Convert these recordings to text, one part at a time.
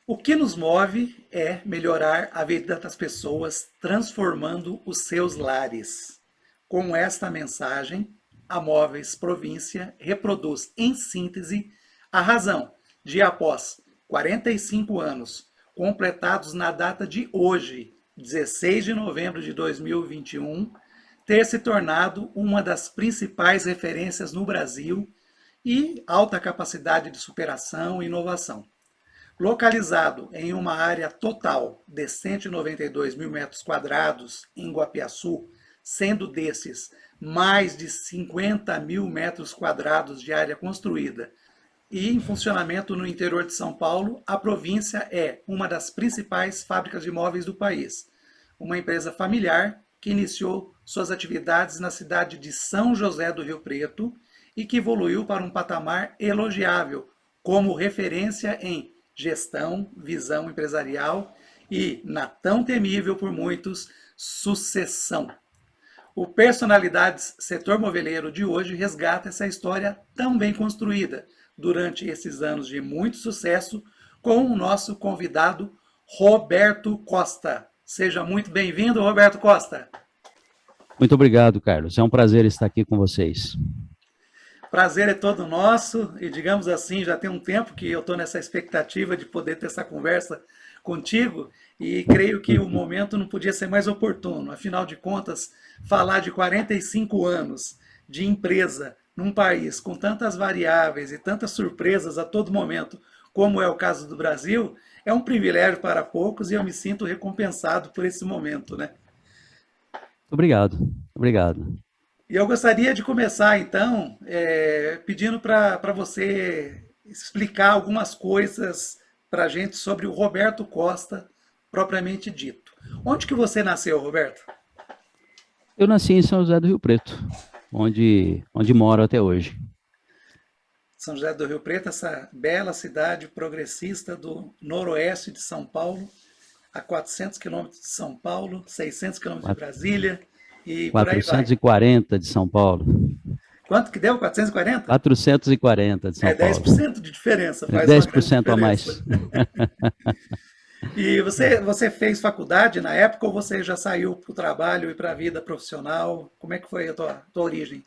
O que nos move é melhorar a vida das pessoas, transformando os seus lares. Com esta mensagem, a Móveis Província reproduz, em síntese, a razão de, após 45 anos, completados na data de hoje, 16 de novembro de 2021, ter se tornado uma das principais referências no Brasil e alta capacidade de superação e inovação. Localizado em uma área total de 192 mil metros quadrados em Guapiaçu, sendo desses mais de 50 mil metros quadrados de área construída e em funcionamento no interior de São Paulo, a província é uma das principais fábricas de móveis do país. Uma empresa familiar que iniciou suas atividades na cidade de São José do Rio Preto e que evoluiu para um patamar elogiável como referência em gestão, visão empresarial e, na tão temível por muitos, sucessão. O Personalidades Setor Moveleiro de hoje resgata essa história tão bem construída durante esses anos de muito sucesso com o nosso convidado Roberto Costa. Seja muito bem-vindo, Roberto Costa. Muito obrigado, Carlos. É um prazer estar aqui com vocês. Prazer é todo nosso e, digamos assim, já tem um tempo que eu estou nessa expectativa de poder ter essa conversa contigo e creio que o momento não podia ser mais oportuno. Afinal de contas, falar de 45 anos de empresa num país com tantas variáveis e tantas surpresas a todo momento, como é o caso do Brasil, é um privilégio para poucos e eu me sinto recompensado por esse momento, né? Obrigado, obrigado. E eu gostaria de começar, então, pedindo para você explicar algumas coisas para a gente sobre o Roberto Costa, propriamente dito. Onde que você nasceu, Roberto? Eu nasci em São José do Rio Preto, onde moro até hoje. São José do Rio Preto, essa bela cidade progressista do noroeste de São Paulo, a 400 quilômetros de São Paulo, 600 quilômetros de Brasília e por aí vai. 440 de São Paulo. Quanto que deu? 440? 440 de É São dez Paulo. por cento de diferença, É faz uma grande 10% a diferença. mais. E você fez faculdade na época ou você já saiu para o trabalho e para a vida profissional? Como é que foi a tua origem?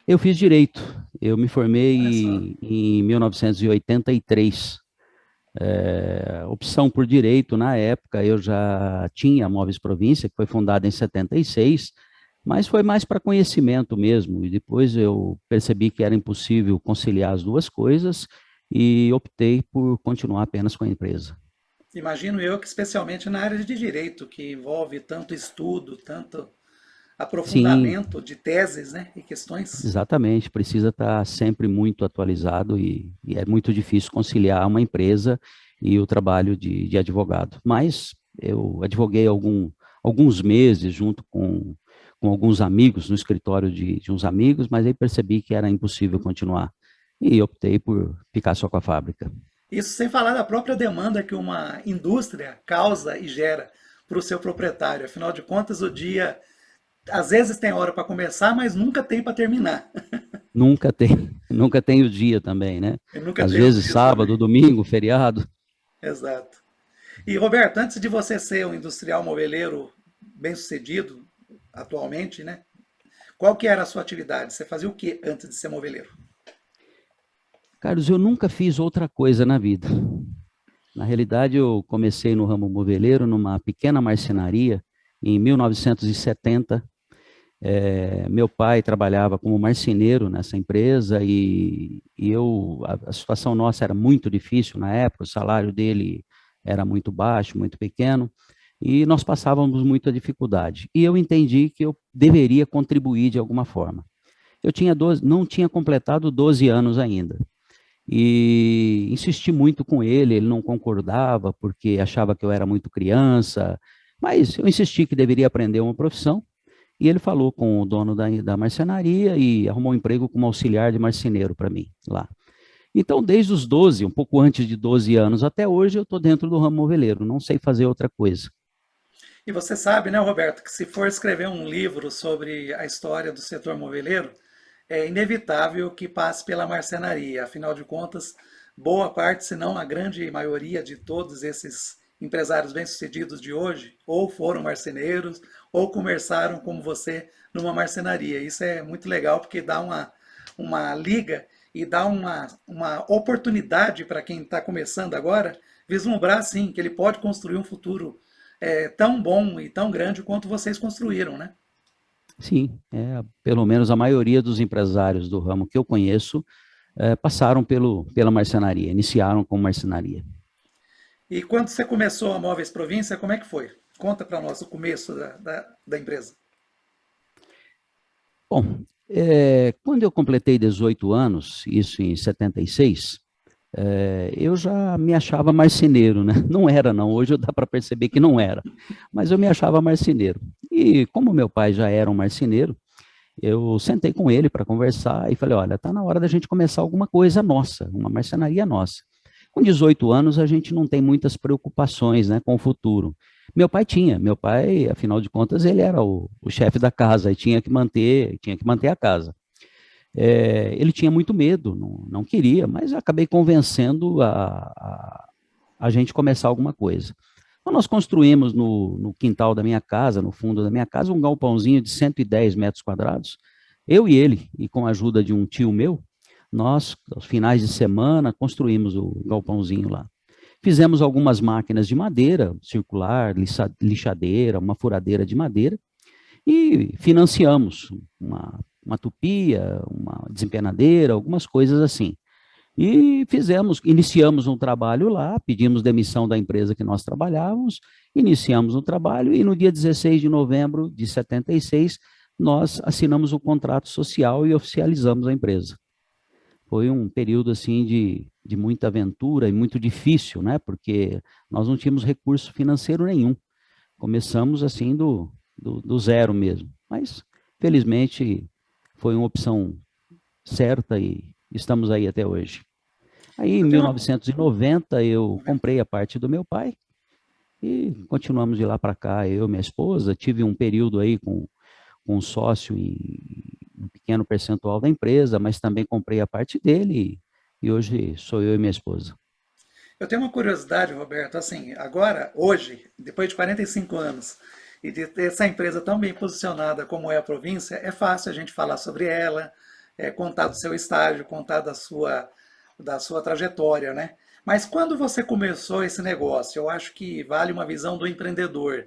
Eu fiz direito. Eu me Olha só. formei em 1983. Opção por direito, na época eu já tinha a Móveis Província, que foi fundada em 76, mas foi mais para conhecimento mesmo, e depois eu percebi que era impossível conciliar as duas coisas e optei por continuar apenas com a empresa. Imagino eu que especialmente na área de direito, que envolve tanto estudo, tanto Sim, aprofundamento de teses, né, e questões. exatamente, precisa estar sempre muito atualizado e é muito difícil conciliar uma empresa e o trabalho de advogado. Mas eu advoguei alguns meses junto com alguns amigos, no escritório de uns amigos, mas aí percebi que era impossível continuar e optei por ficar só com a fábrica. Isso sem falar da própria demanda que uma indústria causa e gera para o seu proprietário. Afinal de contas, o dia às vezes tem hora para começar, mas nunca tem para terminar. Nunca tem, nunca tem o dia também, né? E nunca Às tem os vezes dias sábado, também. domingo, feriado. Exato. E Roberto, antes de você ser um industrial moveleiro bem-sucedido atualmente, né? Qual que era a sua atividade? Você fazia o que antes de ser moveleiro? Carlos, eu nunca fiz outra coisa na vida. Na realidade, eu comecei no ramo moveleiro numa pequena marcenaria em 1970. Meu pai trabalhava como marceneiro nessa empresa a situação nossa era muito difícil na época, o salário dele era muito baixo, muito pequeno, e nós passávamos muita dificuldade. E eu entendi que eu deveria contribuir de alguma forma. Não tinha completado 12 anos ainda. E insisti muito com ele não concordava, porque achava que eu era muito criança, mas eu insisti que deveria aprender uma profissão, e ele falou com o dono da marcenaria e arrumou um emprego como auxiliar de marceneiro para mim lá. Então, desde os 12, um pouco antes de 12 anos até hoje, eu estou dentro do ramo moveleiro, não sei fazer outra coisa. E você sabe, né, Roberto, que se for escrever um livro sobre a história do setor moveleiro, é inevitável que passe pela marcenaria. Afinal de contas, boa parte, se não a grande maioria de todos esses empresários bem-sucedidos de hoje, ou foram marceneiros, ou começaram como você numa marcenaria. Isso é muito legal porque dá uma liga e dá uma oportunidade para quem está começando agora vislumbrar, sim, que ele pode construir um futuro tão bom e tão grande quanto vocês construíram, né? Sim, pelo menos a maioria dos empresários do ramo que eu conheço passaram pela marcenaria, iniciaram com marcenaria. E quando você começou a Móveis Província, como é que foi? Conta para nós o começo da empresa. Bom, quando eu completei 18 anos, isso em 76, eu já me achava marceneiro, né? Não era, não. Hoje dá para perceber que não era. Mas eu me achava marceneiro. E como meu pai já era um marceneiro, eu sentei com ele para conversar e falei: olha, está na hora da gente começar alguma coisa nossa, uma marcenaria nossa. Com 18 anos, a gente não tem muitas preocupações, né, com o futuro. Meu pai, afinal de contas, ele era o chefe da casa e tinha que manter a casa. Ele tinha muito medo, não queria, mas acabei convencendo a gente começar alguma coisa. Então, nós construímos no quintal da minha casa, no fundo da minha casa, um galpãozinho de 110 metros quadrados, eu e ele, e com a ajuda de um tio meu, nós, aos finais de semana, construímos o galpãozinho lá. Fizemos algumas máquinas de madeira, circular, lixadeira, uma furadeira de madeira, e financiamos uma tupia, uma desempenadeira, algumas coisas assim. E iniciamos um trabalho lá, pedimos demissão da empresa que nós trabalhávamos, iniciamos um trabalho e no dia 16 de novembro de 76, nós assinamos o contrato social e oficializamos a empresa. Foi um período assim de muita aventura e muito difícil, né? Porque nós não tínhamos recurso financeiro nenhum. Começamos assim do zero mesmo. Mas, felizmente, foi uma opção certa e estamos aí até hoje. Aí, em Eu tenho uma. 1990, eu comprei a parte do meu pai e continuamos de lá para cá, eu e minha esposa. Tive um período aí com um sócio em um pequeno percentual da empresa, mas também comprei a parte dele e hoje sou eu e minha esposa. Eu tenho uma curiosidade, Roberto, assim, agora, hoje, depois de 45 anos, e de ter essa empresa tão bem posicionada como é a província, é fácil a gente falar sobre ela, contar do seu estágio, contar da sua trajetória, né? Mas quando você começou esse negócio, eu acho que vale uma visão do empreendedor.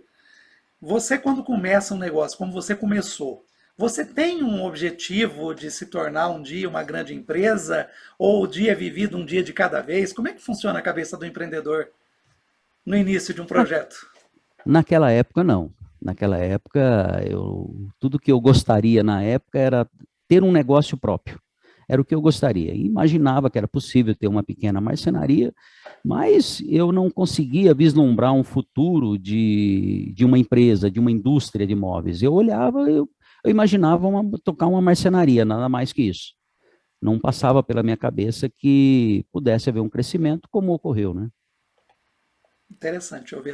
Você, quando começa um negócio, como você começou, você tem um objetivo de se tornar um dia uma grande empresa? Ou o dia é vivido um dia de cada vez? Como é que funciona a cabeça do empreendedor no início de um Na, projeto? naquela época, não. Naquela época, tudo que eu gostaria na época era ter um negócio próprio. Era o que eu gostaria. Imaginava que era possível ter uma pequena marcenaria, mas eu não conseguia vislumbrar um futuro de uma empresa, de uma indústria de móveis. Eu imaginava tocar uma marcenaria, nada mais que isso. Não passava pela minha cabeça que pudesse haver um crescimento como ocorreu, né? Interessante ouvir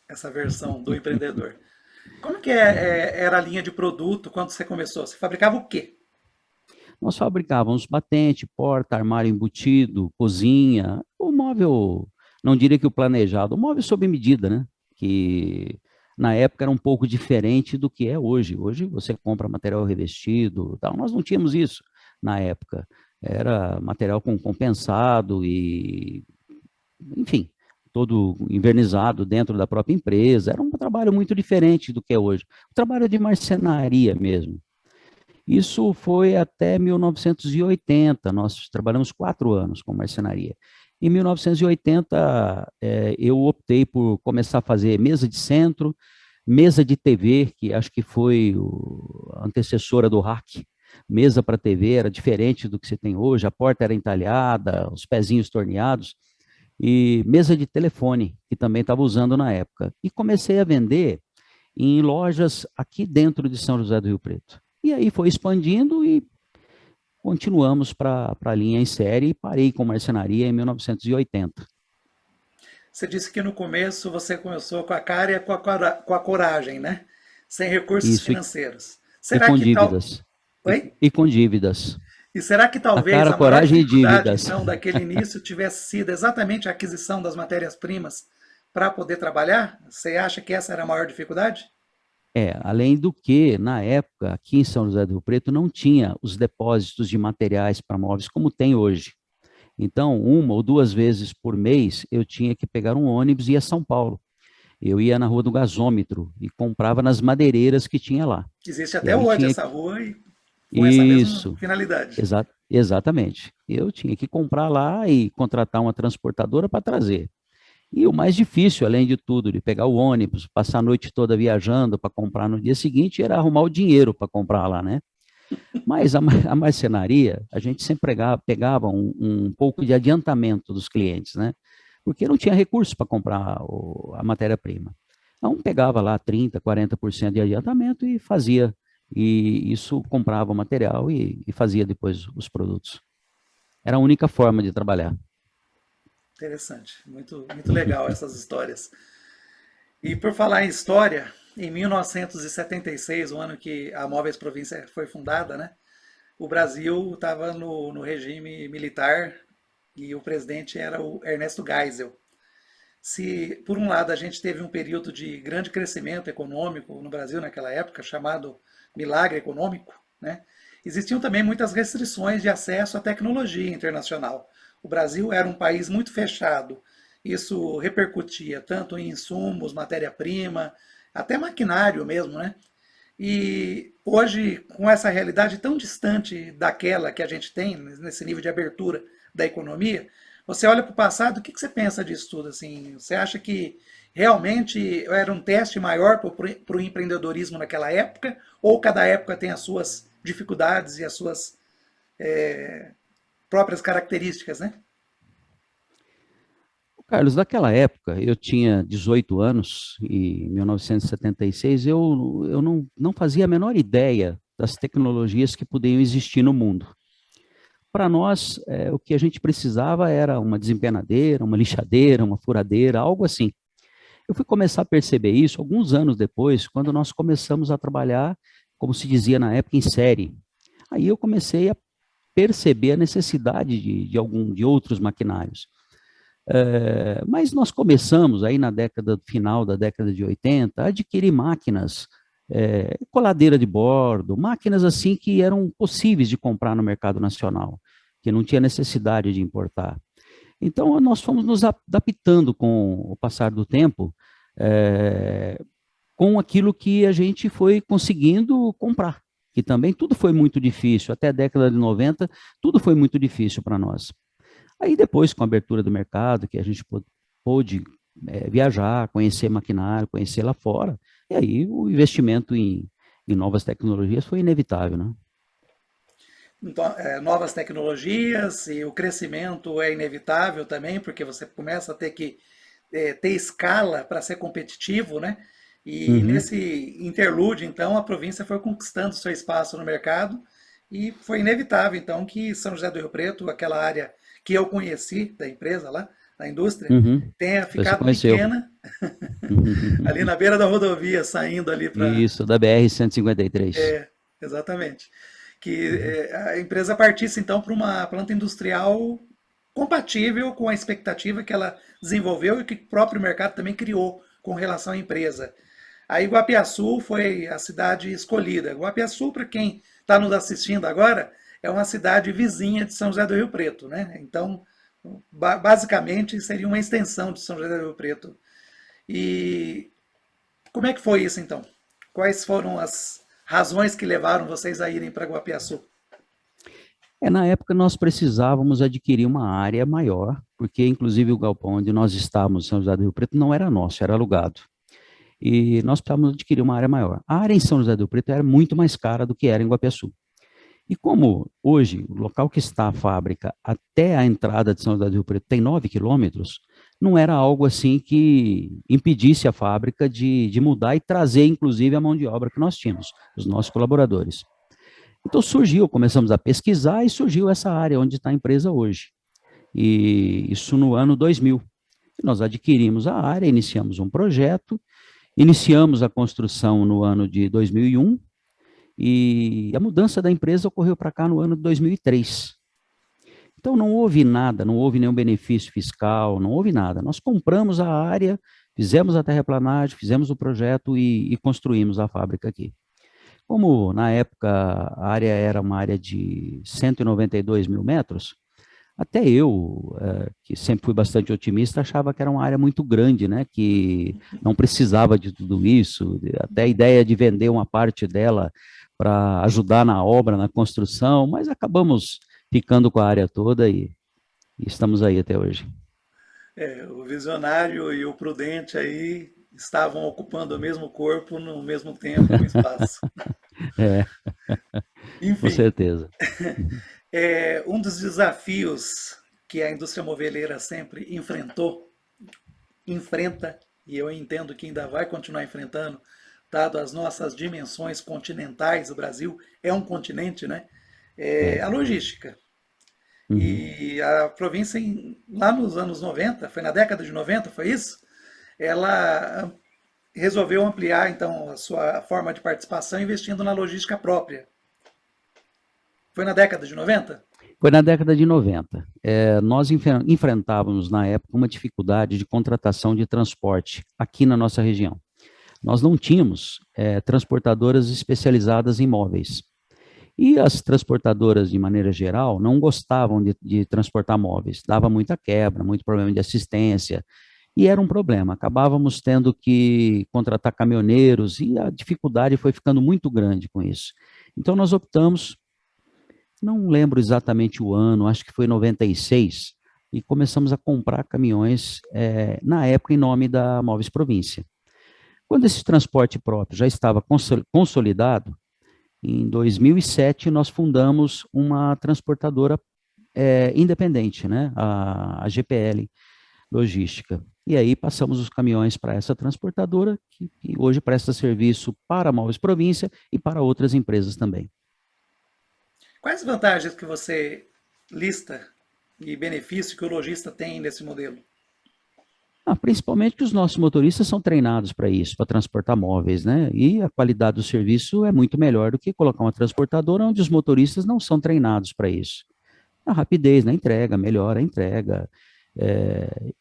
essa versão do empreendedor. Como que era a linha de produto quando você começou? Você fabricava o quê? Nós fabricávamos batente, porta, armário embutido, cozinha, o móvel, não diria que o planejado, o móvel sob medida, né? Que na época era um pouco diferente do que é hoje. Hoje você compra material revestido, tal. Nós não tínhamos isso na época. Era material com compensado e, enfim, todo invernizado dentro da própria empresa. Era um trabalho muito diferente do que é hoje. O trabalho de marcenaria mesmo. Isso foi até 1980, nós trabalhamos 4 anos com marcenaria. Em 1980, eu optei por começar a fazer mesa de centro, mesa de TV, que acho que foi a antecessora do rack. Mesa para TV era diferente do que você tem hoje, a porta era entalhada, os pezinhos torneados, e mesa de telefone, que também estava usando na época. E comecei a vender em lojas aqui dentro de São José do Rio Preto. E aí foi expandindo e continuamos para a linha em série e parei com marcenaria em 1980. Você disse que no começo você começou com a cara e com a coragem, né? Sem recursos Isso, financeiros. e Será com que tal. dívidas. Oi? E com dívidas. E será que A talvez cara, a maior coragem e dificuldade, dívidas. então, daquele início tivesse sido exatamente a aquisição das matérias-primas para poder trabalhar? Você acha que essa era a maior dificuldade? Além do que, na época, aqui em São José do Rio Preto, não tinha os depósitos de materiais para móveis como tem hoje. Então, uma ou duas vezes por mês, eu tinha que pegar um ônibus e ir a São Paulo. Eu ia na Rua do Gasômetro e comprava nas madeireiras que tinha lá. Existe E até aí hoje tinha essa que... rua e com essa mesma Isso, finalidade. exatamente. Eu tinha que comprar lá e contratar uma transportadora para trazer. E o mais difícil, além de tudo, de pegar o ônibus, passar a noite toda viajando para comprar no dia seguinte, era arrumar o dinheiro para comprar lá, né? Mas a marcenaria, a gente sempre pegava um pouco de adiantamento dos clientes, né? Porque não tinha recurso para comprar a matéria-prima. Então, pegava lá 30%, 40% de adiantamento e fazia, e isso comprava o material e fazia depois os produtos. Era a única forma de trabalhar. Interessante, muito, muito legal essas histórias. E por falar em história, em 1976, o ano que a Móveis Província foi fundada, né? O Brasil estava no regime militar e o presidente era o Ernesto Geisel. Se, por um lado, a gente teve um período de grande crescimento econômico no Brasil naquela época, chamado milagre econômico, né? Existiam também muitas restrições de acesso à tecnologia internacional. O Brasil era um país muito fechado. Isso repercutia tanto em insumos, matéria-prima, até maquinário mesmo, né? E hoje, com essa realidade tão distante daquela que a gente tem, nesse nível de abertura da economia, você olha para o passado, o que você pensa disso tudo? Assim, você acha que realmente era um teste maior para o empreendedorismo naquela época? Ou cada época tem as suas dificuldades e as suas próprias características, né? Carlos, naquela época, eu tinha 18 anos, e em 1976, eu não fazia a menor ideia das tecnologias que podiam existir no mundo. Para nós, o que a gente precisava era uma desempenadeira, uma lixadeira, uma furadeira, algo assim. Eu fui começar a perceber isso alguns anos depois, quando nós começamos a trabalhar, como se dizia na época, em série. Aí eu comecei a perceber a necessidade de outros maquinários. Mas nós começamos aí na final da década de 80 a adquirir máquinas, coladeira de bordo, máquinas assim que eram possíveis de comprar no mercado nacional, que não tinha necessidade de importar. Então nós fomos nos adaptando com o passar do tempo, com aquilo que a gente foi conseguindo comprar, que também tudo foi muito difícil, até a década de 90, tudo foi muito difícil para nós. Aí depois, com a abertura do mercado, que a gente pôde viajar, conhecer maquinário, conhecer lá fora, e aí o investimento em novas tecnologias foi inevitável, né? Então, novas tecnologias e o crescimento é inevitável também, porque você começa a ter que ter escala para ser competitivo, né? E Uhum. nesse interlúdio, então, a província foi conquistando seu espaço no mercado e foi inevitável, então, que São José do Rio Preto, aquela área que eu conheci da empresa lá, da indústria, Uhum. tenha Você ficado conheceu. pequena ali na beira da rodovia, saindo ali para... Isso, da BR-153. Exatamente. Que Uhum. a empresa partisse, então, para uma planta industrial compatível com a expectativa que ela desenvolveu e que o próprio mercado também criou com relação à empresa. A Iguapiaçu foi a cidade escolhida. Iguapiaçu, para quem está nos assistindo agora, é uma cidade vizinha de São José do Rio Preto, né? Então, basicamente, seria uma extensão de São José do Rio Preto. E como é que foi isso, então? Quais foram as razões que levaram vocês a irem para Guapiaçu? Na época nós precisávamos adquirir uma área maior, porque inclusive o galpão onde nós estávamos, em São José do Rio Preto, não era nosso, era alugado. E nós precisávamos adquirir uma área maior. A área em São José do Rio Preto era muito mais cara do que era em Guapiaçu. E como hoje o local que está a fábrica até a entrada de São José do Rio Preto tem 9 quilômetros, não era algo assim que impedisse a fábrica de mudar e trazer, inclusive, a mão de obra que nós tínhamos, os nossos colaboradores. Então surgiu, começamos a pesquisar e surgiu essa área onde está a empresa hoje. E isso no ano 2000. Nós adquirimos a área, iniciamos um projeto, iniciamos a construção no ano de 2001 E a mudança da empresa ocorreu para cá no ano de 2003. Então não houve nada, não houve nenhum benefício fiscal, não houve nada. Nós compramos a área, fizemos a terraplanagem, fizemos o projeto e construímos a fábrica aqui. Como na época a área era uma área de 192 mil metros, até eu, que sempre fui bastante otimista, achava que era uma área muito grande, né? Que não precisava de tudo isso. Até a ideia de vender uma parte dela para ajudar na obra, na construção, mas acabamos ficando com a área toda e estamos aí até hoje. O visionário e o prudente aí estavam ocupando o mesmo corpo no mesmo tempo e no espaço. É, com Enfim, certeza. um dos desafios que a indústria moveleira sempre enfrenta, e eu entendo que ainda vai continuar enfrentando, dado as nossas dimensões continentais, o Brasil é um continente, né? É É. a logística. Uhum. E a província, lá nos anos 90, foi na década de 90, foi isso? Ela resolveu ampliar, então, a sua forma de participação investindo na logística própria. Foi na década de 90? Foi na década de 90. Nós enfrentávamos, na época, uma dificuldade de contratação de transporte aqui na nossa região. Nós não tínhamos transportadoras especializadas em móveis. E as transportadoras, de maneira geral, não gostavam de transportar móveis. Dava muita quebra, muito problema de assistência, e era um problema. Acabávamos tendo que contratar caminhoneiros, e a dificuldade foi ficando muito grande com isso. Então, nós optamos, não lembro exatamente o ano, acho que foi 96, e começamos a comprar caminhões, na época, em nome da Móveis Província. Quando esse transporte próprio já estava consolidado, em 2007, nós fundamos uma transportadora independente, né? A GPL Logística. E aí passamos os caminhões para essa transportadora, que hoje presta serviço para a Móveis Província e para outras empresas também. Quais vantagens que você lista e benefícios que o lojista tem nesse modelo? Principalmente que os nossos motoristas são treinados para isso, para transportar móveis, né? E a qualidade do serviço é muito melhor do que colocar uma transportadora onde os motoristas não são treinados para isso. A rapidez na entrega, melhora a entrega.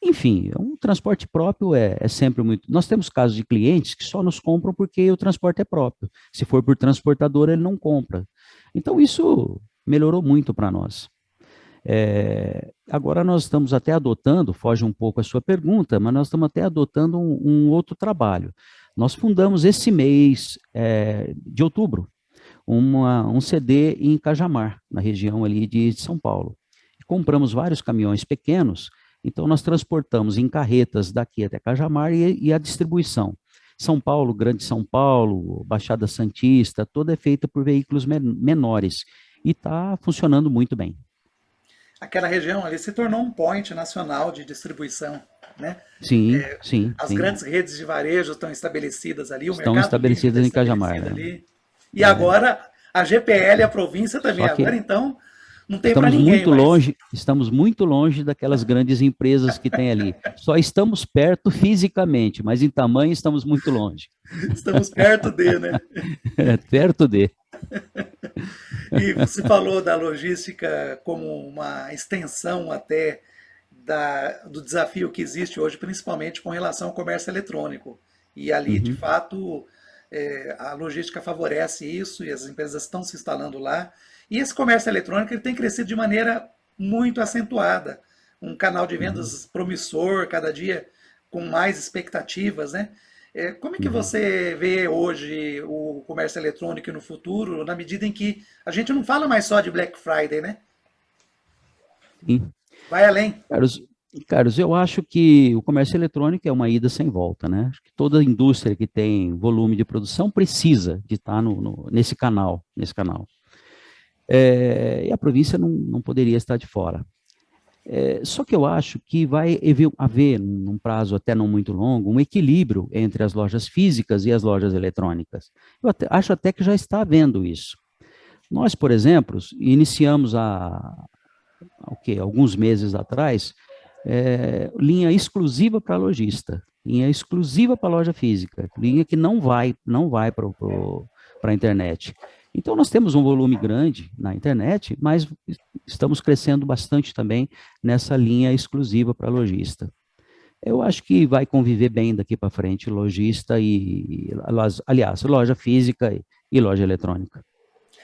Enfim, um transporte próprio é sempre muito. Nós temos casos de clientes que só nos compram porque o transporte é próprio. Se for por transportadora, ele não compra. Então, isso melhorou muito para nós. Agora nós estamos até adotando, foge um pouco a sua pergunta, mas nós estamos até adotando um outro trabalho. Nós fundamos esse mês de outubro um CD em Cajamar, na região ali de São Paulo. Compramos vários caminhões pequenos, então nós transportamos em carretas daqui até Cajamar e a distribuição. São Paulo, Grande São Paulo, Baixada Santista, toda é feita por veículos menores e está funcionando muito bem. Aquela região ali se tornou um point nacional de distribuição, né? Sim, sim, As sim. grandes redes de varejo estão estabelecidas ali, o Estão Mercado Livre está estabelecidas em Cajamar, estabelecido né? ali. E agora a GPL, a província também. Só Agora que então não tem para ninguém mais. estamos muito longe daquelas grandes empresas que tem ali. Só estamos perto fisicamente, mas em tamanho estamos muito longe. Estamos perto de, né? Perto de. E você falou da logística como uma extensão até do desafio que existe hoje, principalmente com relação ao comércio eletrônico. E ali, de Uhum, fato, a logística favorece isso e as empresas estão se instalando lá. E esse comércio eletrônico ele tem crescido de maneira muito acentuada. Um canal de uhum, vendas promissor, cada dia com mais expectativas, né? Como é que uhum. você vê hoje o comércio eletrônico no futuro, na medida em que a gente não fala mais só de Black Friday, né? Sim. Vai além. Carlos, Carlos, eu acho que o comércio eletrônico é uma ida sem volta, né? Acho que toda indústria que tem volume de produção precisa de estar nesse canal, e a província não poderia estar de fora. Só que eu acho que vai haver, num prazo até não muito longo, um equilíbrio entre as lojas físicas e as lojas eletrônicas. Acho até que já está havendo isso. Nós, por exemplo, iniciamos alguns meses atrás, linha exclusiva para lojista, linha exclusiva para loja física, linha que não vai para a internet. Então, nós temos um volume grande na internet, mas estamos crescendo bastante também nessa linha exclusiva para lojista. Eu acho que vai conviver bem daqui para frente, lojista aliás, loja física e loja eletrônica.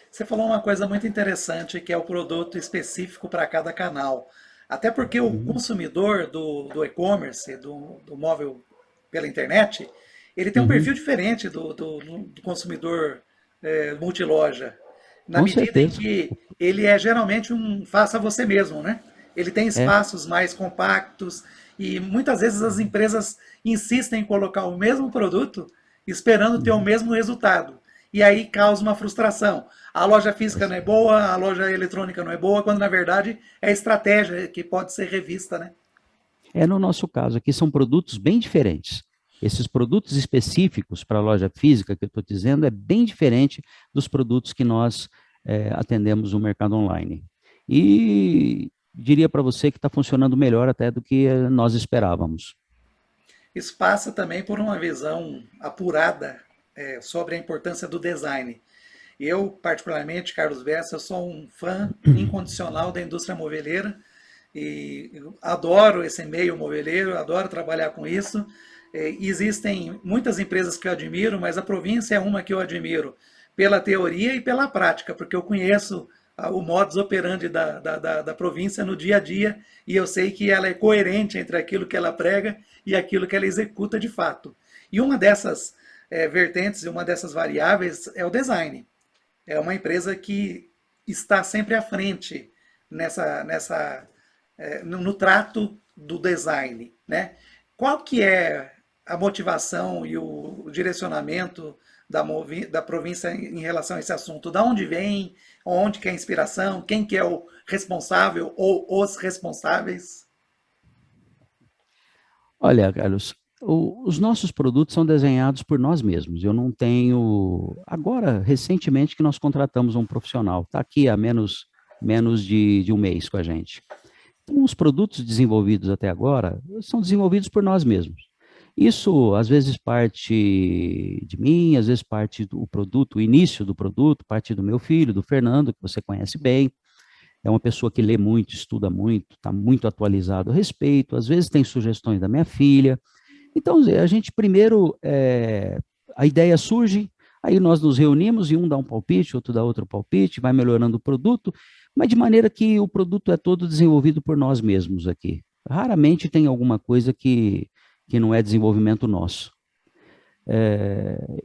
Você falou uma coisa muito interessante, que é o produto específico para cada canal. Até porque o Uhum, consumidor do e-commerce, do móvel pela internet, ele tem um perfil uhum, diferente do consumidor multiloja. Na com medida em certeza. que ele é geralmente um faça você mesmo, né? Ele tem É. espaços mais compactos e muitas vezes as empresas insistem em colocar o mesmo produto esperando ter o Uhum. mesmo resultado. E aí causa uma frustração. A loja física não é boa, a loja eletrônica não é boa, quando na verdade é a estratégia que pode ser revista, né? É no nosso caso aqui, são produtos bem diferentes. Esses produtos específicos para a loja física que eu estou dizendo é bem diferente dos produtos que nós atendemos no mercado online. E diria para você que está funcionando melhor até do que nós esperávamos. Isso passa também por uma visão apurada sobre a importância do design. Eu, particularmente, Carlos Bessa, eu sou um fã incondicional da indústria moveleira e adoro esse meio moveleiro, adoro trabalhar com isso. Existem muitas empresas que eu admiro, mas a província é uma que eu admiro pela teoria e pela prática, porque eu conheço o modus operandi da província no dia a dia e eu sei que ela é coerente entre aquilo que ela prega e aquilo que ela executa de fato. E uma dessas vertentes e uma dessas variáveis é o design. É uma empresa que está sempre à frente no trato do design, né? Qual que é a motivação e o direcionamento da província em relação a esse assunto? Da onde vem? Onde que é a inspiração? Quem que é o responsável ou os responsáveis? Olha, Carlos, os nossos produtos são desenhados por nós mesmos. Eu não tenho. Agora, recentemente, que nós contratamos um profissional, está aqui há menos de um mês com a gente. Então, os produtos desenvolvidos até agora são desenvolvidos por nós mesmos. Isso, às vezes, parte de mim, às vezes, parte do produto, o início do produto, parte do meu filho, do Fernando, que você conhece bem. É uma pessoa que lê muito, estuda muito, está muito atualizado a respeito. Às vezes, tem sugestões da minha filha. Então, Zé, a gente primeiro, a ideia surge, aí nós nos reunimos e um dá um palpite, outro dá outro palpite, vai melhorando o produto, mas de maneira que o produto é todo desenvolvido por nós mesmos aqui. Raramente tem alguma coisa que não é desenvolvimento nosso.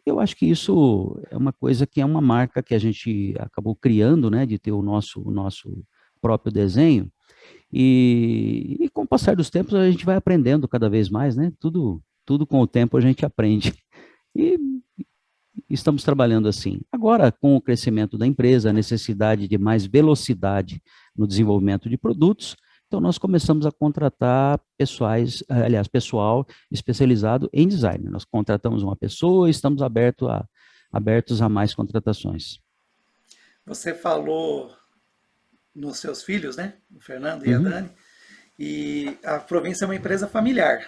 Eu acho que isso é uma coisa que é uma marca que a gente acabou criando, né, de ter o nosso próprio desenho, e com o passar dos tempos a gente vai aprendendo cada vez mais, né? Tudo com o tempo a gente aprende. E estamos trabalhando assim. Agora, com o crescimento da empresa, a necessidade de mais velocidade no desenvolvimento de produtos, então nós começamos a contratar pessoal especializado em design. Nós contratamos uma pessoa e estamos abertos a mais contratações. Você falou nos seus filhos, né? O Fernando e a Uhum, Dani. E a província é uma empresa familiar,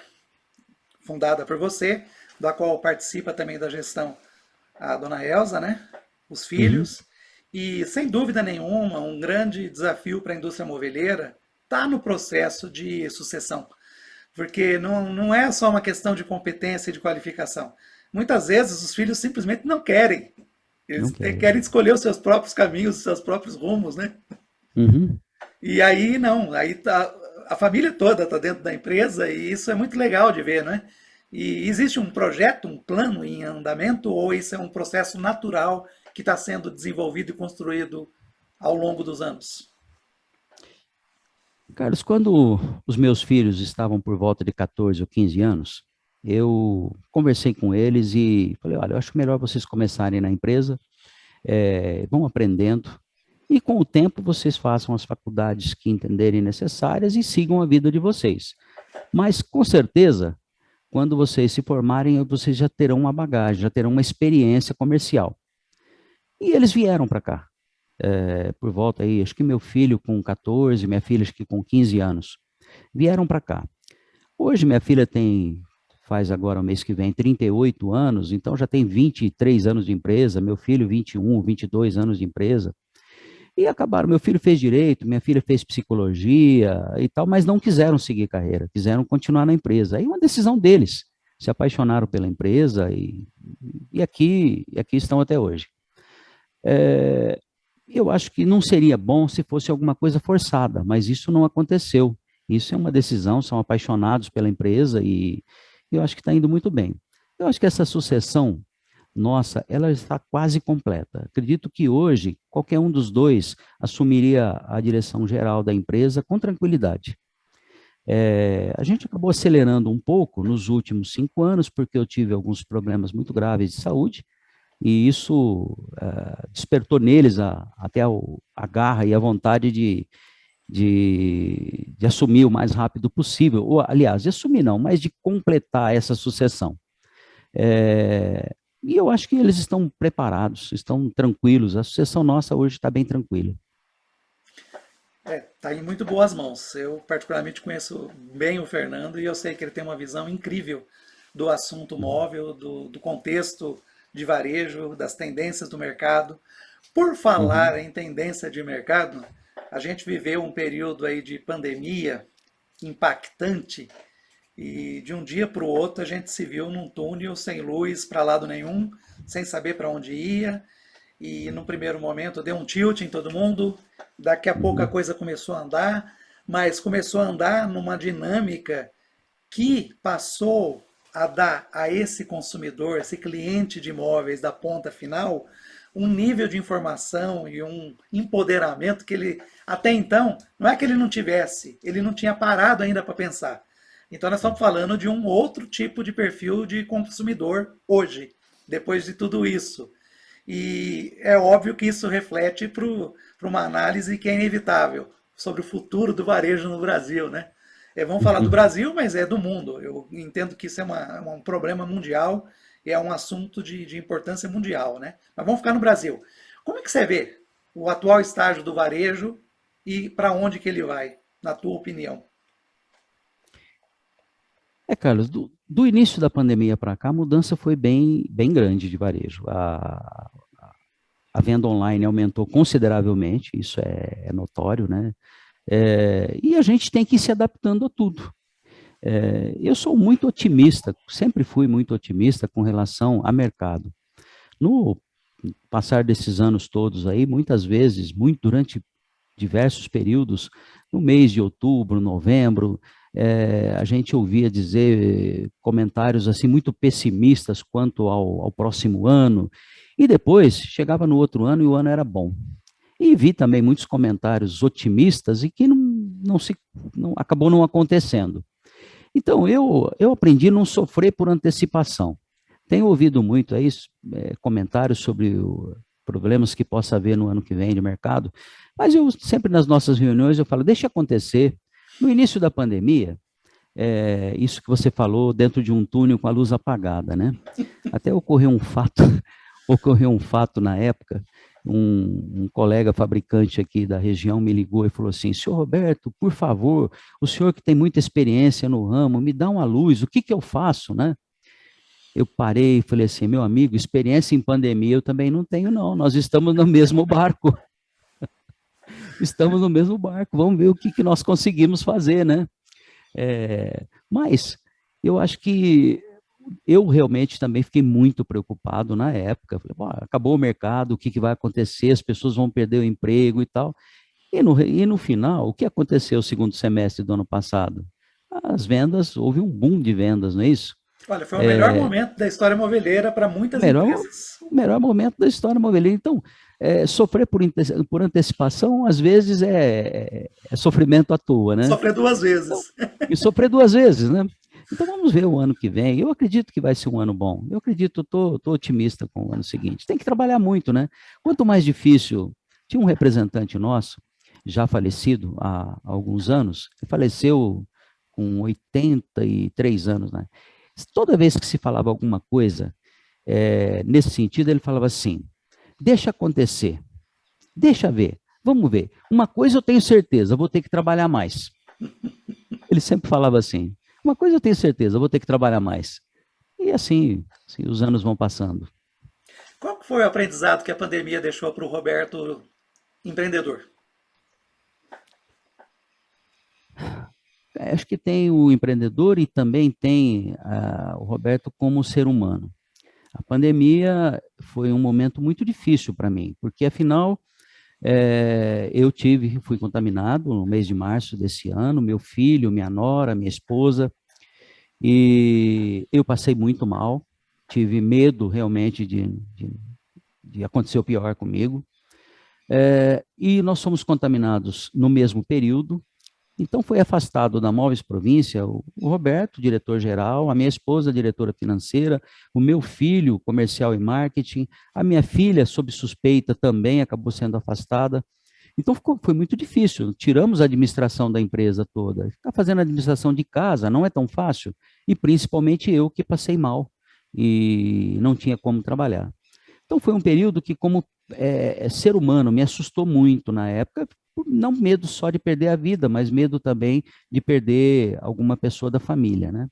fundada por você, da qual participa também da gestão a dona Elza, né? Os uhum. filhos. E, sem dúvida nenhuma, um grande desafio para a indústria moveleira está no processo de sucessão. Porque não é só uma questão de competência e de qualificação. Muitas vezes os filhos simplesmente não querem. Não Eles querem. querem escolher os seus próprios caminhos, os seus próprios rumos, né? Uhum. E aí não, aí tá, a família toda está dentro da empresa e isso é muito legal de ver, né? E existe um projeto, um plano em andamento ou isso é um processo natural que está sendo desenvolvido e construído ao longo dos anos? Carlos, quando os meus filhos estavam por volta de 14 ou 15 anos, eu conversei com eles e falei, olha, eu acho melhor vocês começarem na empresa, vão aprendendo, e com o tempo vocês façam as faculdades que entenderem necessárias e sigam a vida de vocês. Mas, com certeza, quando vocês se formarem, vocês já terão uma bagagem, já terão uma experiência comercial. E eles vieram para cá, por volta aí, acho que meu filho com 14, minha filha acho que com 15 anos, vieram para cá. Hoje minha filha faz agora, o mês que vem, 38 anos, então já tem 23 anos de empresa, meu filho 21, 22 anos de empresa, e acabaram, meu filho fez direito, minha filha fez psicologia e tal, mas não quiseram seguir carreira, quiseram continuar na empresa. Aí uma decisão deles, se apaixonaram pela empresa e aqui estão até hoje. É, eu acho que não seria bom se fosse alguma coisa forçada, mas isso não aconteceu. Isso é uma decisão, são apaixonados pela empresa e eu acho que está indo muito bem. Eu acho que essa sucessão nossa, ela está quase completa. Acredito que hoje qualquer um dos dois assumiria a direção geral da empresa com tranquilidade. A gente acabou acelerando um pouco nos últimos 5 anos, porque eu tive alguns problemas muito graves de saúde, e isso despertou neles até a garra e a vontade de assumir o mais rápido possível, ou, aliás, de assumir não, mas de completar essa sucessão. E eu acho que eles estão preparados, estão tranquilos, a sucessão nossa hoje está bem tranquila. Tá em muito boas mãos. Eu particularmente conheço bem o Fernando e eu sei que ele tem uma visão incrível do assunto móvel, do contexto de varejo, das tendências do mercado. Por Uhum. falar em tendência de mercado, a gente viveu um período aí de pandemia impactante e de um dia para o outro a gente se viu num túnel sem luz para lado nenhum, sem saber para onde ia. E no primeiro momento deu um tilt em todo mundo, daqui a pouco a Uhum. coisa começou a andar, mas começou a andar numa dinâmica que passou a dar a esse consumidor, esse cliente de imóveis da ponta final, um nível de informação e um empoderamento que ele, até então, não é que ele não tivesse, ele não tinha parado ainda para pensar. Então nós estamos falando de um outro tipo de perfil de consumidor hoje, depois de tudo isso. E é óbvio que isso reflete para uma análise que é inevitável sobre o futuro do varejo no Brasil, né? Vamos falar do Uhum. Brasil, mas é do mundo. Eu entendo que isso é um problema mundial e é um assunto de importância mundial, né? Mas vamos ficar no Brasil. Como é que você vê o atual estágio do varejo e para onde que ele vai, na tua opinião? Carlos, do início da pandemia para cá, a mudança foi bem, bem grande de varejo. A venda online aumentou consideravelmente, isso é notório, né? E a gente tem que ir se adaptando a tudo. Eu sou muito otimista, sempre fui muito otimista com relação a mercado. No passar desses anos todos aí, muitas vezes, durante diversos períodos, no mês de outubro, novembro, a gente ouvia dizer comentários assim muito pessimistas quanto ao próximo ano, e depois chegava no outro ano e o ano era bom. E vi também muitos comentários otimistas e que acabou não acontecendo. Então, eu aprendi a não sofrer por antecipação. Tenho ouvido muito aí comentários sobre problemas que possa haver no ano que vem de mercado, mas eu sempre nas nossas reuniões eu falo, deixa acontecer. No início da pandemia, isso que você falou, dentro de um túnel com a luz apagada, né? Até ocorreu um fato, ocorreu um fato na época, um colega fabricante aqui da região me ligou e falou assim, senhor Roberto, por favor, o senhor que tem muita experiência no ramo, me dá uma luz, o que que eu faço, né? Eu parei e falei assim, meu amigo, experiência em pandemia eu também não tenho não, nós estamos no mesmo barco, estamos no mesmo barco, vamos ver o que que nós conseguimos fazer, né? Mas eu acho que eu realmente também fiquei muito preocupado na época. Falei, acabou o mercado, o que, que vai acontecer? As pessoas vão perder o emprego e tal. E no final, o que aconteceu no segundo semestre do ano passado? As vendas, houve um boom de vendas, não é isso? Olha, foi o melhor É, momento da história moveleira para o muitas melhor, empresas. o melhor momento da história imobiliária. Então, sofrer por antecipação, às vezes, é sofrimento à toa, né? Sofrer duas Então, vezes. e sofrer duas vezes, né? Então vamos ver o ano que vem. Eu acredito que vai ser um ano bom. Eu acredito, tô otimista com o ano seguinte. Tem que trabalhar muito, né? Quanto mais difícil. Tinha um representante nosso, já falecido há alguns anos, que faleceu com 83 anos, né? Toda vez que se falava alguma coisa nesse sentido, ele falava assim: deixa acontecer, deixa ver, vamos ver. Uma coisa eu tenho certeza, vou ter que trabalhar mais. Ele sempre falava assim. uma coisa eu tenho certeza, eu vou ter que trabalhar mais. E assim os anos vão passando. Qual que foi o aprendizado que a pandemia deixou para o Roberto empreendedor? Acho que tem o empreendedor e também tem o Roberto como ser humano. A pandemia foi um momento muito difícil para mim, porque afinal fui contaminado no mês de março desse ano, meu filho, minha nora, minha esposa, e eu passei muito mal, tive medo realmente de acontecer o pior comigo. E nós fomos contaminados no mesmo período, então foi afastado da Móveis Província o Roberto, diretor-geral, a minha esposa, diretora financeira, o meu filho, comercial e marketing, a minha filha, sob suspeita, também acabou sendo afastada. Então foi muito difícil. Tiramos a administração da empresa toda. Ficar fazendo administração de casa não é tão fácil. E principalmente eu que passei mal e não tinha como trabalhar. Então foi um período que, como ser humano, me assustou muito na época, não medo só de perder a vida, mas medo também de perder alguma pessoa da família, né?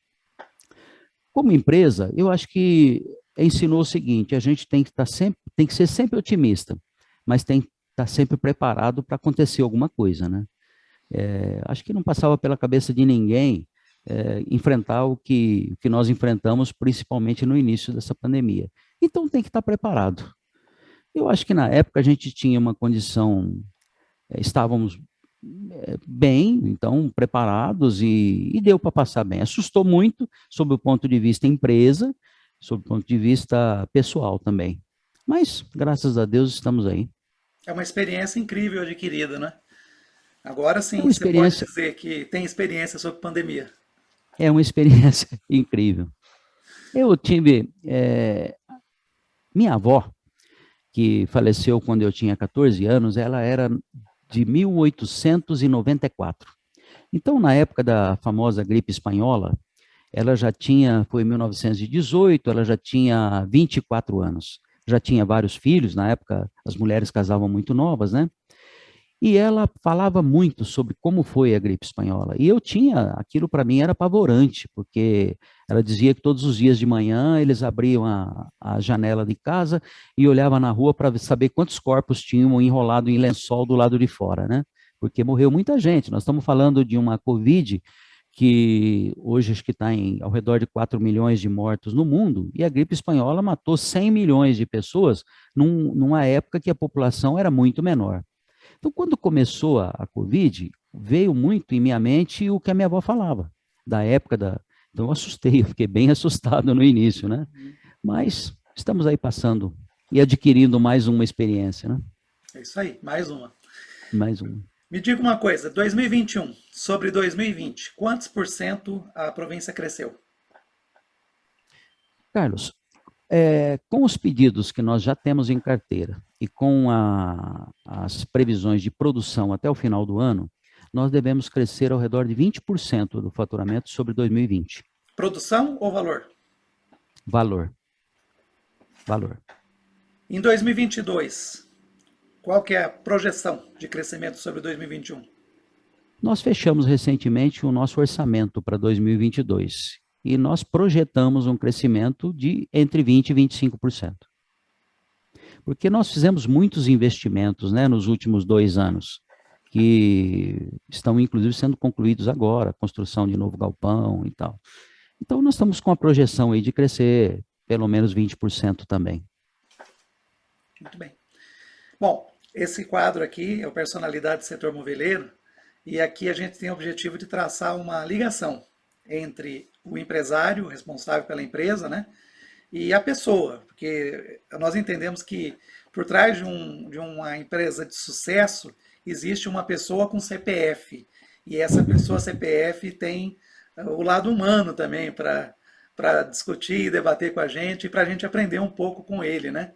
Como empresa, eu acho que ensinou o seguinte: a gente tem que estar sempre, tem que ser sempre otimista, mas tem que estar sempre preparado para acontecer alguma coisa, né? Acho que não passava pela cabeça de ninguém enfrentar o que nós enfrentamos, principalmente no início dessa pandemia. Então tem que estar preparado. Eu acho que na época a gente tinha uma condição, estávamos bem, então preparados e deu para passar bem. Assustou muito sob o ponto de vista empresa, sob o ponto de vista pessoal também. Mas, graças a Deus, estamos aí. É uma experiência incrível adquirida, né? Agora É sim, uma você pode experiência, dizer que tem experiência sobre pandemia. é uma experiência incrível. Eu tive minha avó, que faleceu quando eu tinha 14 anos, ela era de 1894. Então, na época da famosa gripe espanhola, ela já tinha, foi em 1918, ela já tinha 24 anos. Já tinha vários filhos, na época as mulheres casavam muito novas, né? E ela falava muito sobre como foi a gripe espanhola. E eu tinha, aquilo para mim era apavorante, porque ela dizia que todos os dias de manhã eles abriam a janela de casa e olhavam na rua para saber quantos corpos tinham enrolado em lençol do lado de fora, né? Porque morreu muita gente. Nós estamos falando de uma Covid que hoje acho que está ao redor de 4 milhões de mortos no mundo, e a gripe espanhola matou 100 milhões de pessoas numa época que a população era muito menor. Então, quando começou a Covid, veio muito em minha mente o que a minha avó falava, da época da. Então, eu assustei, eu fiquei bem assustado no início, né? Mas estamos aí passando e adquirindo mais uma experiência, né? É isso aí, mais uma. Mais uma. Me diga uma coisa, 2021 sobre 2020, quantos por cento a província cresceu? Carlos, com os pedidos que nós já temos em carteira e com as previsões de produção até o final do ano, nós devemos crescer ao redor de 20% do faturamento sobre 2020. Produção ou valor? Valor, valor. Em 2022, qual que é a projeção de crescimento sobre 2021? Nós fechamos recentemente o nosso orçamento para 2022 e nós projetamos um crescimento de entre 20% e 25%. Porque nós fizemos muitos investimentos, né, nos últimos 2 anos, que estão inclusive sendo concluídos agora, construção de novo galpão e tal. Então nós estamos com a projeção aí de crescer pelo menos 20% também. Muito bem. Bom, esse quadro aqui é o Personalidade do Setor Moveleiro, e aqui a gente tem o objetivo de traçar uma ligação entre o empresário responsável pela empresa, né, e a pessoa, porque nós entendemos que por trás de uma empresa de sucesso existe uma pessoa com CPF, e essa pessoa CPF tem o lado humano também para discutir e debater com a gente e para a gente aprender um pouco com ele, né?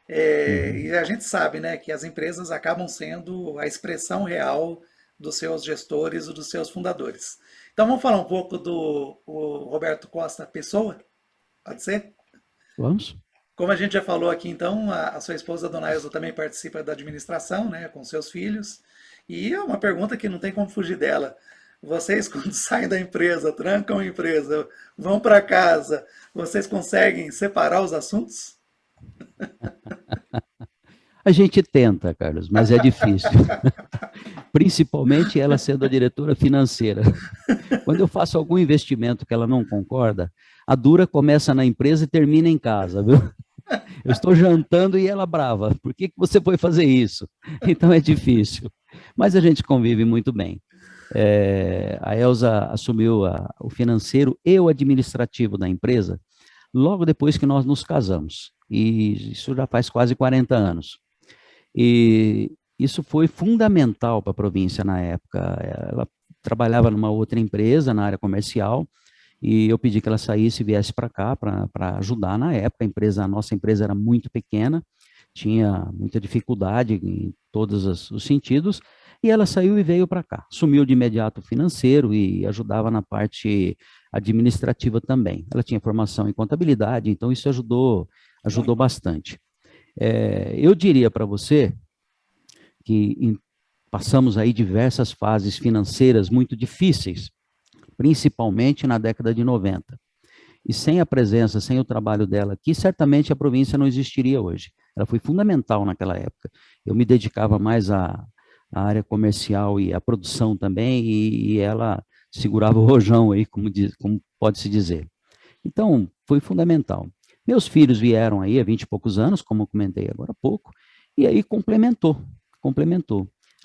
E Uhum. a gente sabe, né, que as empresas acabam sendo a expressão real dos seus gestores e dos seus fundadores. Então vamos falar um pouco do Roberto Costa pessoa, pode ser? Vamos? Como a gente já falou aqui, então, a sua esposa, Dona Elza, também participa da administração, né, com seus filhos. E é uma pergunta que não tem como fugir dela. vocês quando saem da empresa, trancam a empresa, vão para casa, vocês conseguem separar os assuntos? A gente tenta, Carlos, mas é difícil. Principalmente ela sendo a diretora financeira. Quando eu faço algum investimento que ela não concorda, a dura começa na empresa e termina em casa, viu? Eu estou jantando e ela brava. Por que você foi fazer isso? Então é difícil. Mas a gente convive muito bem. A Elza assumiu o financeiro e o administrativo da empresa logo depois que nós nos casamos. E isso já faz quase 40 anos. E isso foi fundamental para a província na época. Ela trabalhava numa outra empresa, na área comercial, e eu pedi que ela saísse e viesse para cá para ajudar na época. A nossa empresa era muito pequena, tinha muita dificuldade em todos os sentidos, e ela saiu e veio para cá. Assumiu de imediato o financeiro e ajudava na parte administrativa também. Ela tinha formação em contabilidade, então isso ajudou bastante. Eu diria para você que passamos aí diversas fases financeiras muito difíceis, principalmente na década de 90. E sem a presença, sem o trabalho dela aqui, certamente a província não existiria hoje. Ela foi fundamental naquela época. Eu me dedicava mais à área comercial e à produção também, e ela segurava o rojão aí, como pode-se dizer. Então, foi fundamental. Meus filhos vieram aí há 20 e poucos anos, como eu comentei agora há pouco, e aí complementou.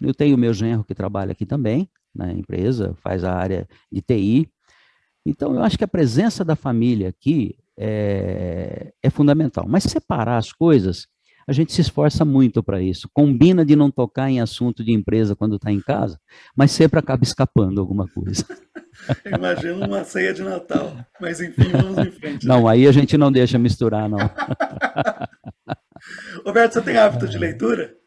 Eu tenho o meu genro que trabalha aqui também, na empresa, faz a área de TI. Então, eu acho que a presença da família aqui é fundamental. Mas separar as coisas, a gente se esforça muito para isso. Combina de não tocar em assunto de empresa quando está em casa, mas sempre acaba escapando alguma coisa. Imagina uma ceia de Natal. Mas enfim, vamos em frente, né? Não, aí a gente não deixa misturar, não. Roberto, você tem hábito de leitura?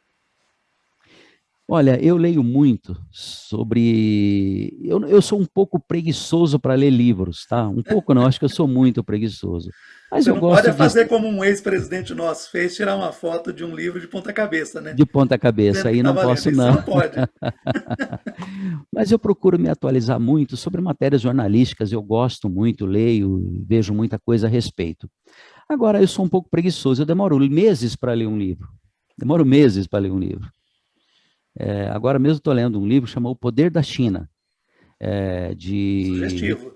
Olha, eu leio muito sobre. Eu sou um pouco preguiçoso para ler livros, tá? Um pouco não, acho que eu sou muito preguiçoso. Mas Você eu não pode gosto fazer como um ex-presidente nosso fez, tirar uma foto de um livro de ponta cabeça, né? de ponta cabeça, Dizendo que aí não estava lendo. posso Isso você não. não pode. Mas eu procuro me atualizar muito sobre matérias jornalísticas, eu gosto muito, leio, vejo muita coisa a respeito. Agora, eu sou um pouco preguiçoso, eu demoro meses para ler um livro. Demoro meses para ler um livro. Agora mesmo estou lendo um livro chamado O Poder da China, de Sugestivo.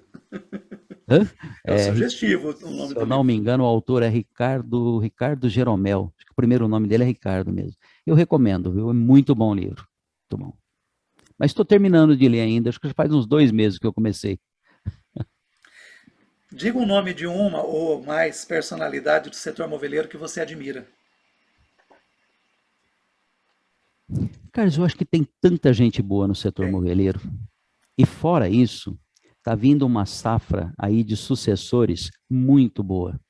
Hã? É o sugestivo o nome Se do eu não livro. me engano, o autor é Ricardo Jeromel. Acho que o primeiro nome dele é Ricardo mesmo. Eu recomendo, viu? É muito bom o livro. Muito bom. Mas estou terminando de ler ainda, acho que já faz uns 2 meses que eu comecei. Diga o nome de uma ou mais personalidade do setor moveleiro que você admira. Carlos, eu acho que tem tanta gente boa no setor Tem. moveleiro. E fora isso, está vindo uma safra aí de sucessores muito boa.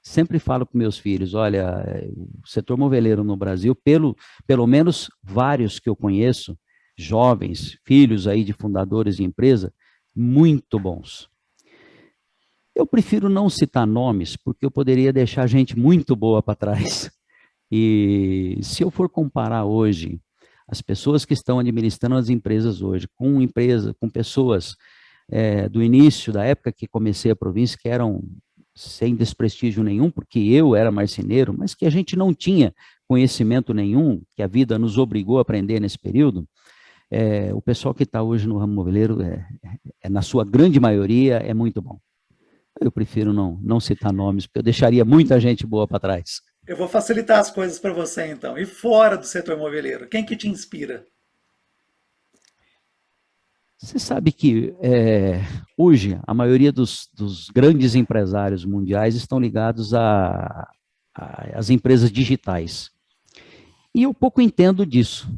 Sempre falo para meus filhos, olha, o setor moveleiro no Brasil, pelo menos vários que eu conheço, jovens, filhos aí de fundadores de empresa, muito bons. Eu prefiro não citar nomes, porque eu poderia deixar gente muito boa para trás. E se eu for comparar hoje as pessoas que estão administrando as empresas hoje, com pessoas do início, da época que comecei a província, que eram sem desprestígio nenhum, porque eu era marceneiro, mas que a gente não tinha conhecimento nenhum, que a vida nos obrigou a aprender nesse período, o pessoal que está hoje no ramo moveleiro, na sua grande maioria, é muito bom. Eu prefiro não citar nomes, porque eu deixaria muita gente boa para trás. Eu vou facilitar as coisas para você então. E fora do setor moveleiro, quem que te inspira? Você sabe que hoje a maioria dos grandes empresários mundiais estão ligados às empresas digitais. E eu pouco entendo disso.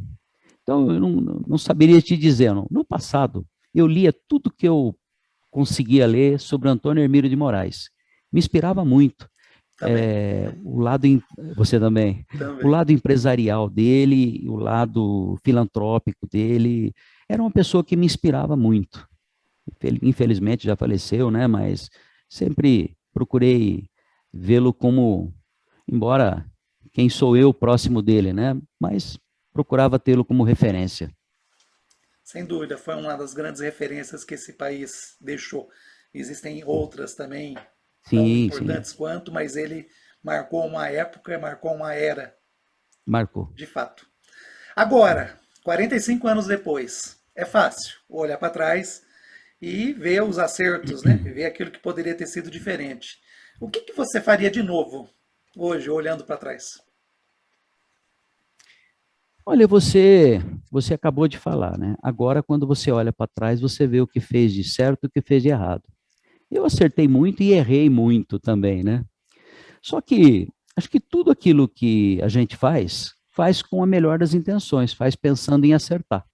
Então, eu não saberia te dizer. Não. No passado, eu lia tudo que eu conseguia ler sobre Antônio Hermílio de Moraes. Me inspirava muito. Também. Você também. O Também. lado empresarial dele, o lado filantrópico dele, era uma pessoa que me inspirava muito. Infelizmente já faleceu, né? Mas sempre procurei vê-lo como, embora quem sou eu próximo dele, né? Mas procurava tê-lo como referência. Sem dúvida, foi uma das grandes referências que esse país deixou. Existem outras também tão Sim, sim, importantes quanto, mas ele marcou uma época, marcou uma era, marcou. de fato. Agora, 45 anos depois, é fácil olhar para trás e ver os acertos, né? Ver aquilo que poderia ter sido diferente. O que que você faria de novo hoje, olhando para trás? Olha, você acabou de falar, né? Agora, quando você olha para trás, você vê o que fez de certo e o que fez de errado. Eu acertei muito e errei muito também, né? Só que acho que tudo aquilo que a gente faz, faz com a melhor das intenções, faz pensando em acertar.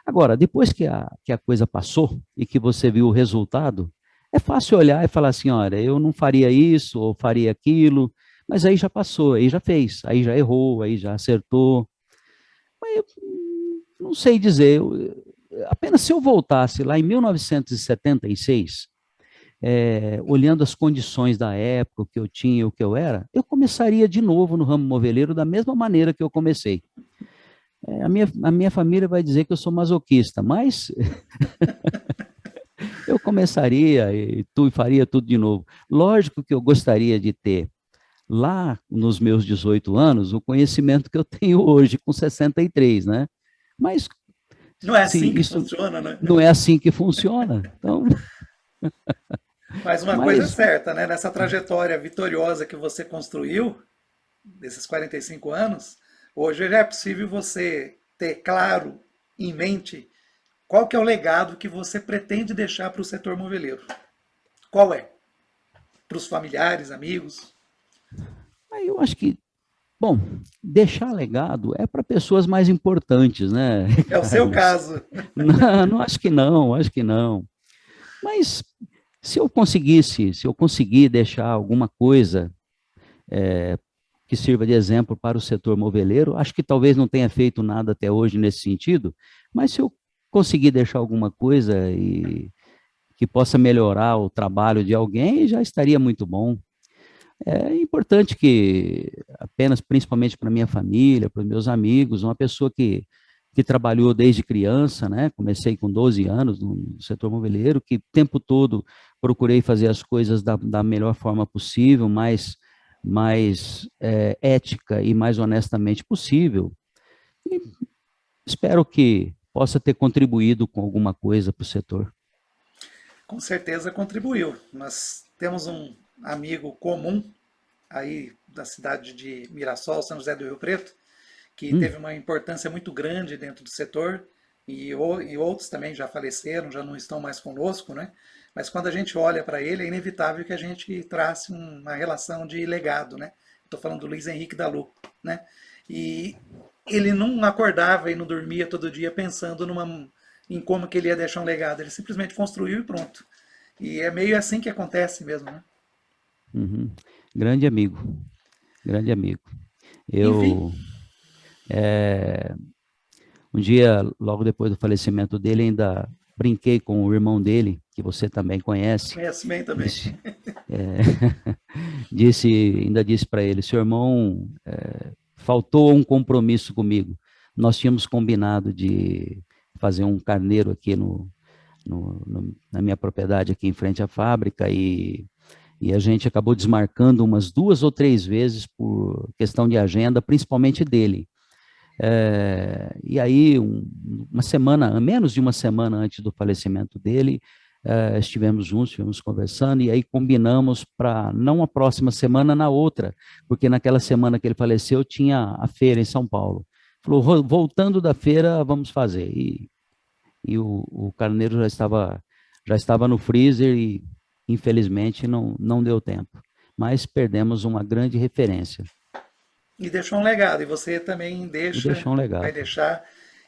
Agora, depois que a coisa passou e que você viu o resultado, é fácil olhar e falar assim: olha, eu não faria isso ou faria aquilo, mas aí já passou, aí já fez, aí já errou, aí já acertou. Mas eu não sei dizer, apenas se eu voltasse lá em 1976, olhando as condições da época, o que eu tinha e o que eu era, eu começaria de novo no ramo moveleiro da mesma maneira que eu comecei. A minha família vai dizer que eu sou masoquista, mas eu começaria e faria tudo de novo. Lógico que eu gostaria de ter, lá nos meus 18 anos, o conhecimento que eu tenho hoje, com 63, né? Mas, Não é sim, assim que isso funciona, né? não é assim que funciona. Então, Mas uma coisa é mas, certa, né? Nessa trajetória vitoriosa que você construiu, desses 45 anos, hoje já é possível você ter claro em mente qual que é o legado que você pretende deixar para o setor moveleiro. Qual é? Para os familiares, amigos? aí eu acho que, bom, deixar legado é para pessoas mais importantes, né, É o seu Carlos? caso. Não, não, acho que não, acho que não. Mas se eu conseguir deixar alguma coisa que sirva de exemplo para o setor moveleiro, acho que talvez não tenha feito nada até hoje nesse sentido, mas se eu conseguir deixar alguma coisa e que possa melhorar o trabalho de alguém, já estaria muito bom. É importante que, apenas, principalmente para minha família, para os meus amigos, uma pessoa que trabalhou desde criança, né? Comecei com 12 anos no setor moveleiro, que o tempo todo procurei fazer as coisas da melhor forma possível, mais ética e mais honestamente possível. E espero que possa ter contribuído com alguma coisa para o setor. Com certeza contribuiu. Nós temos um amigo comum aí da cidade de Mirassol, São José do Rio Preto, que Hum, teve uma importância muito grande dentro do setor e outros também já faleceram, já não estão mais conosco, né? Mas quando a gente olha para ele, é inevitável que a gente trace uma relação de legado, né? Estou falando do Luiz Henrique Dalu, né? E ele não acordava e não dormia todo dia pensando em como que ele ia deixar um legado. Ele simplesmente construiu e pronto. E é meio assim que acontece mesmo, né? uhum. Grande amigo, grande amigo. Enfim, Eu, é, Um dia, logo depois do falecimento dele, ainda brinquei com o irmão dele, que você também conhece. conheço bem também. Disse, é, ainda disse para ele: seu irmão faltou um compromisso comigo. Nós tínhamos combinado de fazer um carneiro aqui na minha propriedade, aqui em frente à fábrica, e a gente acabou desmarcando umas 2 ou 3 vezes por questão de agenda, principalmente dele. E aí, uma semana, menos de uma semana antes do falecimento dele, estivemos juntos, estivemos conversando, e aí combinamos para, não a próxima semana, na outra, porque naquela semana que ele faleceu, tinha a feira em São Paulo. Falou: voltando da feira, vamos fazer. E o carneiro já estava no freezer e, infelizmente, não deu tempo. Mas perdemos uma grande referência. E deixou um legado, e você também E deixa, deixou um vai legado. deixar.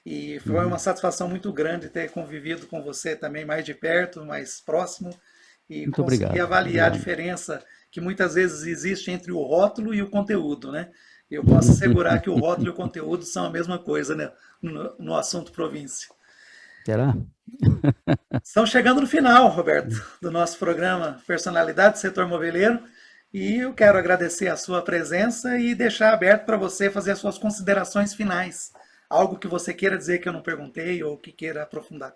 E foi uma Uhum. satisfação muito grande ter convivido com você também mais de perto, mais próximo, e Muito conseguir obrigado. avaliar a Obrigado. diferença que muitas vezes existe entre o rótulo e o conteúdo, né? Eu posso assegurar que o rótulo e o conteúdo são a mesma coisa, né? No assunto província. Será? Estamos chegando no final, Roberto, do nosso programa Personalidade do Setor Moveleiro. E eu quero agradecer a sua presença e deixar aberto para você fazer as suas considerações finais Algo que você queira dizer que eu não perguntei ou que queira aprofundar.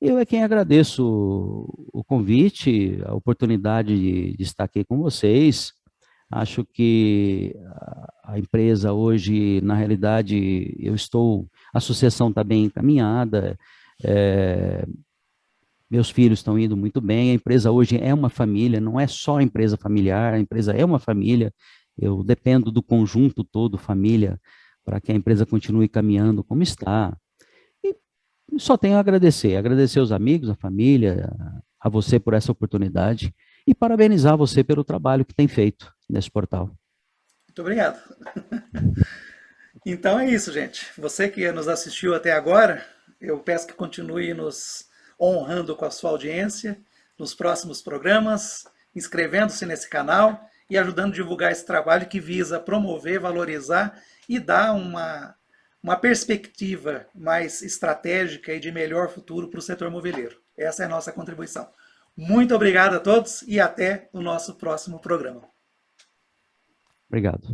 Eu é quem agradeço o convite, a oportunidade de estar aqui com vocês. Acho que a empresa hoje, na realidade, a associação está bem encaminhada, é, meus filhos estão indo muito bem, a empresa hoje é uma família, não é só empresa familiar, a empresa é uma família, eu dependo do conjunto todo, família, para que a empresa continue caminhando como está. E só tenho a agradecer os amigos, a família, a você por essa oportunidade e parabenizar você pelo trabalho que tem feito nesse portal. Muito obrigado. Então é isso, gente. Você que nos assistiu até agora, eu peço que continue nos honrando com a sua audiência nos próximos programas, inscrevendo-se nesse canal e ajudando a divulgar esse trabalho que visa promover, valorizar e dar uma perspectiva mais estratégica e de melhor futuro para o setor moveleiro. Essa é a nossa contribuição. Muito obrigado a todos e até o nosso próximo programa. Obrigado.